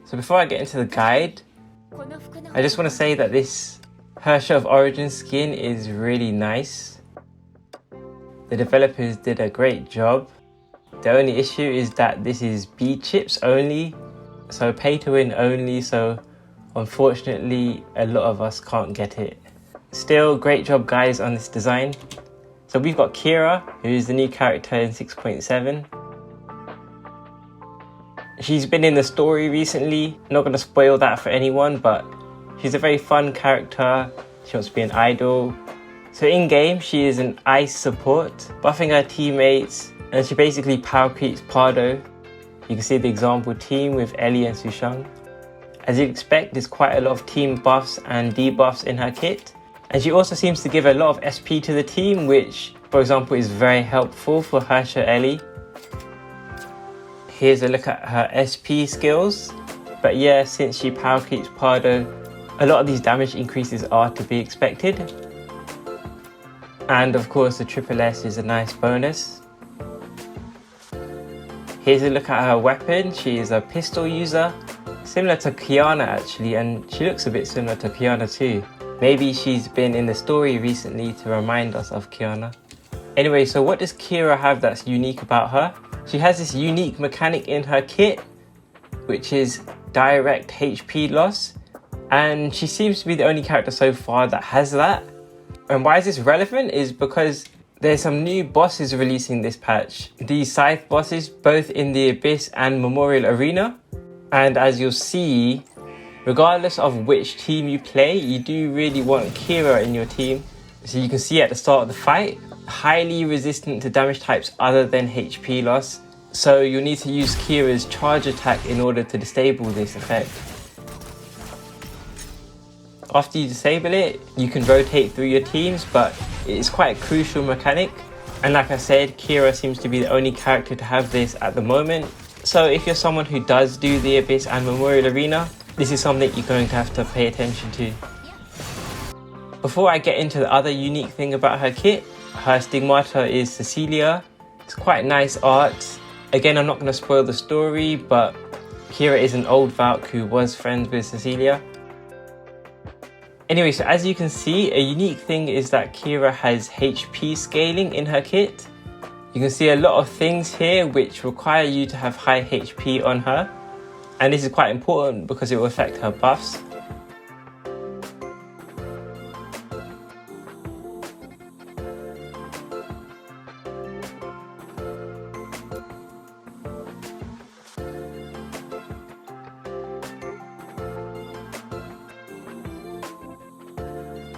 So before I get into the guide, I just want to say that this Herrscher of Origin skin is really nice. The developers did a great job. The only issue is that this is bead chips only, so pay to win only, so unfortunately a lot of us can't get it. Still, great job guys on this design. So we've got Kira, who is the new character in 6.7. She's been in the story recently. Not going to spoil that for anyone, but she's a very fun character. She wants to be an idol. So in game, she is an ice support, buffing her teammates, and she basically power creeps Pardo. You can see the example team with Ellie and Sushang. As you'd expect, there's quite a lot of team buffs and debuffs in her kit. And she also seems to give a lot of SP to the team, which, for example, is very helpful for Herrscher Ellie. Here's a look at her SP skills. But yeah, since she power creeps Pardo, a lot of these damage increases are to be expected. And of course, the triple S is a nice bonus. Here's a look at her weapon. She is a pistol user, similar to Kiana actually, and she looks a bit similar to Kiana too. Maybe she's been in the story recently to remind us of Kiana. Anyway, so what does Kira have that's unique about her? She has this unique mechanic in her kit, which is direct HP loss. And she seems to be the only character so far that has that. And why is this relevant is because there's some new bosses releasing this patch. These Scythe bosses, both in the Abyss and Memorial Arena. And as you'll see, regardless of which team you play, you do really want Kira in your team. So you can see at the start of the fight, highly resistant to damage types other than HP loss. So you'll need to use Kira's charge attack in order to disable this effect. After you disable it, you can rotate through your teams, but it's quite a crucial mechanic. And like I said, Kira seems to be the only character to have this at the moment. So if you're someone who does do the Abyss and Memorial Arena, this is something you're going to have to pay attention to. Before I get into the other unique thing about her kit, her stigmata is Cecilia. It's quite nice art. Again, I'm not going to spoil the story, but Kira is an old Valk who was friends with Cecilia. Anyway, so as you can see, a unique thing is that Kira has HP scaling in her kit. You can see a lot of things here which require you to have high HP on her. And this is quite important because it will affect her buffs.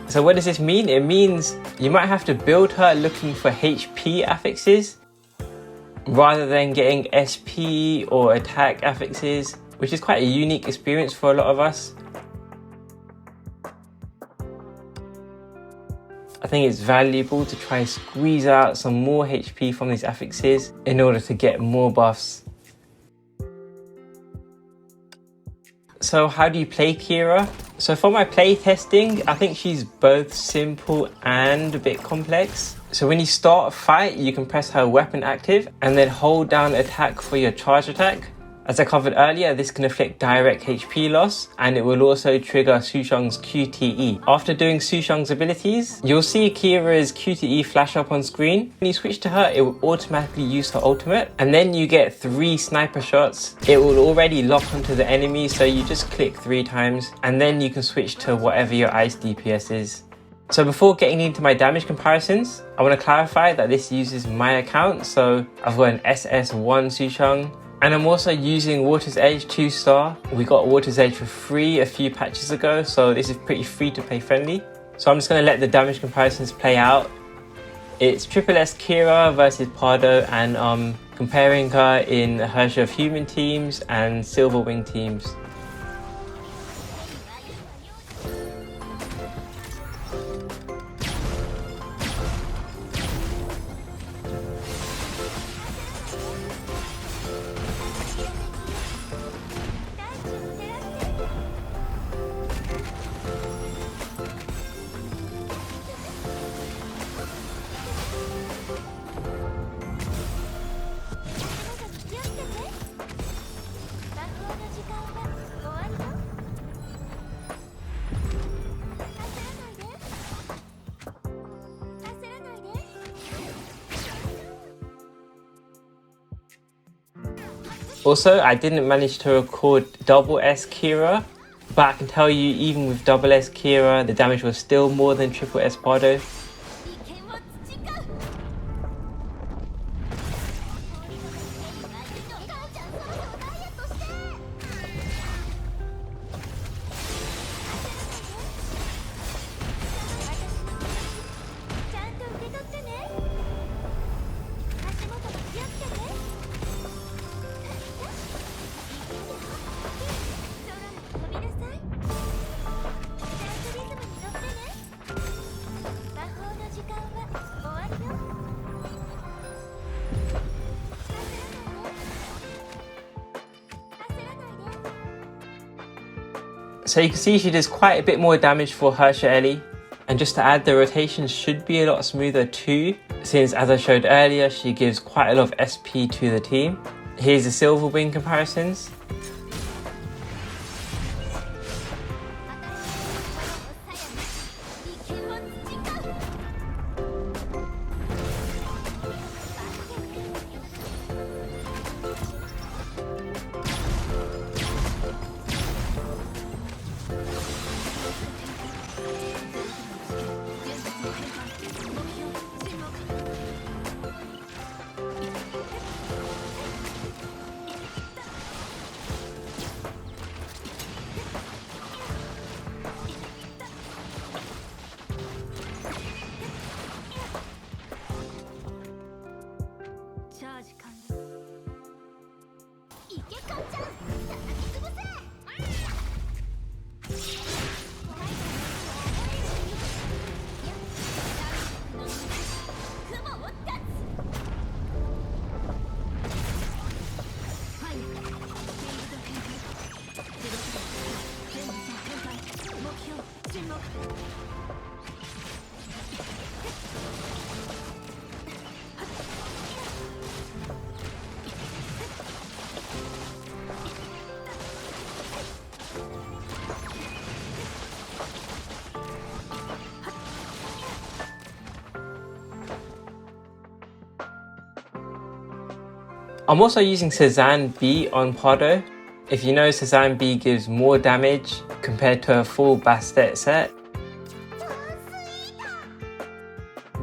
So what does this mean? It means you might have to build her looking for HP affixes rather than getting SP or attack affixes, which is quite a unique experience for a lot of us. I think it's valuable to try and squeeze out some more HP from these affixes in order to get more buffs. So how do you play Kira? So for my play testing, I think she's both simple and a bit complex. So when you start a fight, you can press her weapon active and then hold down attack for your charge attack. As I covered earlier, this can inflict direct HP loss, and it will also trigger Sushang's QTE. After doing Sushang's abilities, you'll see Kira's QTE flash up on screen. When you switch to her, it will automatically use her ultimate, and then you get 3 sniper shots. It will already lock onto the enemy, so you just click 3 times, and then you can switch to whatever your ice DPS is. So before getting into my damage comparisons, I want to clarify that this uses my account, so I've got an SS1 Sushang, and I'm also using Water's Edge 2-star. We got Water's Edge for free a few patches ago, so this is pretty free to play friendly. So I'm just going to let the damage comparisons play out. It's Triple S Kira versus Pardo, and I'm comparing her in Herrscher of Human teams and Silver Wing teams. Also, I didn't manage to record double S Kira, but I can tell you even with double S Kira, the damage was still more than triple S Pardo. So you can see she does quite a bit more damage for Herrscher Ellie. And just to add, the rotation should be a lot smoother too, since as I showed earlier, she gives quite a lot of SP to the team. Here's the silver wing comparisons. I'm also using Cezanne B on Pardo. If you know, Cezanne B gives more damage compared to a full Bastet set,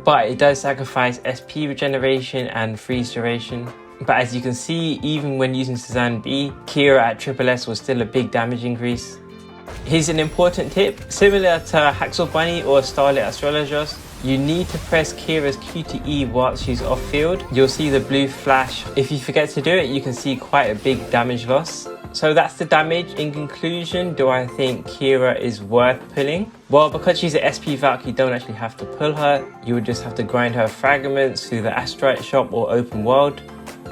but it does sacrifice SP regeneration and freeze duration. But as you can see, even when using Cezanne B, Kira at triple S was still a big damage increase. Here's an important tip. Similar to Hacksaw Bunny or Starlit Astrologos, you need to press Kira's Q to E whilst she's off field. You'll see the blue flash. If you forget to do it, you can see quite a big damage loss. So that's the damage. In conclusion, do I think Kira is worth pulling? Well, because she's an SP Valk, you don't actually have to pull her. You would just have to grind her fragments through the Astrite shop or open world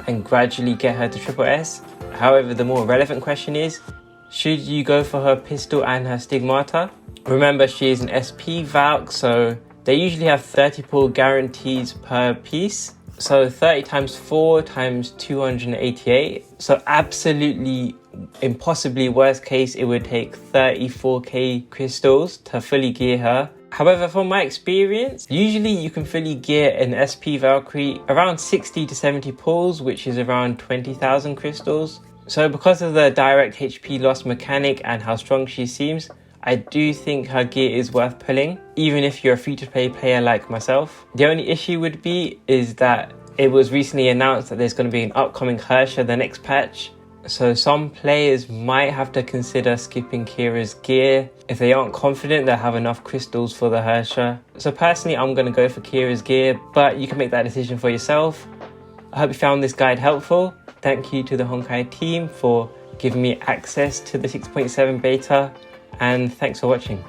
and gradually get her to triple S. However, the more relevant question is, should you go for her pistol and her stigmata? Remember, she is an SP Valk, so they usually have 30 pull guarantees per piece. So 30 times 4 times 288. So absolutely, impossibly worst case, it would take 34k crystals to fully gear her. However, from my experience, usually you can fully gear an SP Valkyrie around 60 to 70 pulls, which is around 20,000 crystals. So because of the direct HP loss mechanic and how strong she seems, I do think her gear is worth pulling, even if you're a free-to-play player like myself. The only issue would be is that it was recently announced that there's going to be an upcoming Herrscher the next patch. So some players might have to consider skipping Kira's gear if they aren't confident they'll have enough crystals for the Herrscher. So personally, I'm going to go for Kira's gear, but you can make that decision for yourself. I hope you found this guide helpful. Thank you to the Honkai team for giving me access to the 6.7 beta, and thanks for watching.